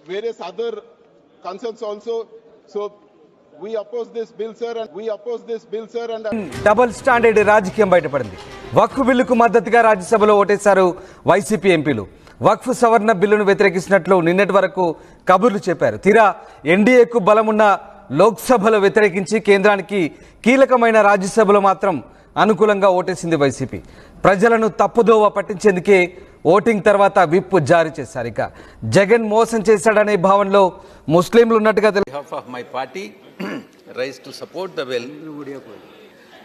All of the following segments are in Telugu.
various other concerns also. So we oppose this bill, sir, and we oppose this bill, sir. And double standard రాజకీయం బయటపడింది. వక్ఫ్ బిల్లుకు మద్దతుగా రాజ్యసభలో ఓటేశారు వైసీపీ ఎంపీలు. వక్ఫ్ సవరణ బిల్లును వ్యతిరేకిస్తున్నట్లు నిన్నటి వరకు కబుర్లు చెప్పారు. తీరా ఎన్డీఏకు బలమున్న లోక్సభలో వ్యతిరేకించి కేంద్రానికి కీలకమైన రాజ్యసభలో మాత్రం అనుకూలంగా ఓటేసింది వైసీపీ. ప్రజలను తప్పుదోవ పట్టించేందుకే ఓటింగ్ తర్వాత విప్ జారీ చేశారు. ఇక జగన్ మోసం చేశాడనే భావనలో ముస్లింలు ఉన్నట్టుగా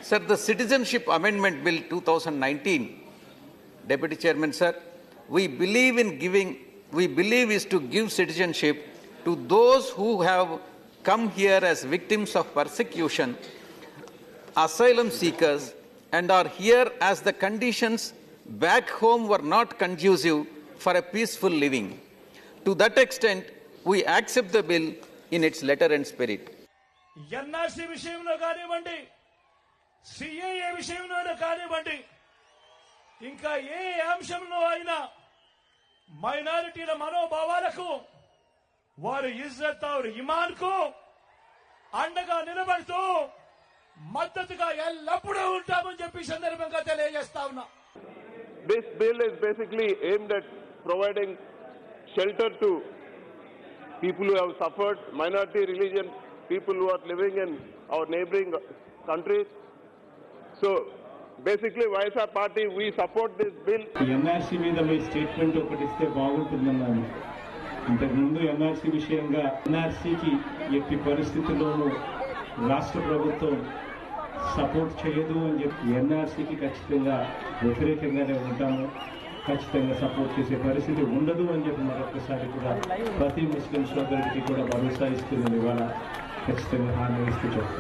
Sir, the Citizenship Amendment Bill 2019, Deputy Chairman, sir, we believe is to give citizenship to those who have come here as victims of persecution, asylum seekers, and are here as the conditions back home were not conducive for a peaceful living. To that extent, we accept the bill in its letter and spirit. NRC విషయంలో కానివ్వండి, CAA విషయంలో కానివ్వండి, ఇంకా ఏ అంశంలో అయినా మైనారిటీల మనోభావాలకు, వారి ఇజ్జత్ और ఇమాన్ కు అండగా నిలబడుతూ మద్దతుగా ఎల్లప్పుడూ ఉంటామని చెప్పి సందర్భంగా తెలియజేస్తా ఉన్నా. this bill is basically aimed at providing shelter to people who have suffered, minority religion people who are living in our neighboring countries. So basically YSR party, we support this bill. NRC మీద మీ స్టేట్మెంట్ ఒకటి ఇస్తే బాగుంటుందన్నాను. ఇంతకుముందు NRC విషయంగా NRCకి ఎట్టి పరిస్థితుల్లోనూ రాష్ట్ర ప్రభుత్వం సపోర్ట్ చేయదు అని చెప్పి NRCకి ఖచ్చితంగా వ్యతిరేకంగానే ఉంటాము, ఖచ్చితంగా సపోర్ట్ చేసే పరిస్థితి ఉండదు అని చెప్పి మరొకసారి కూడా ప్రతి ముస్లిం సోదరుడికి కూడా భరోసా ఇస్తున్నది. ఇవాళ ఖచ్చితంగా హామీ ఇస్తూ చెప్తాను.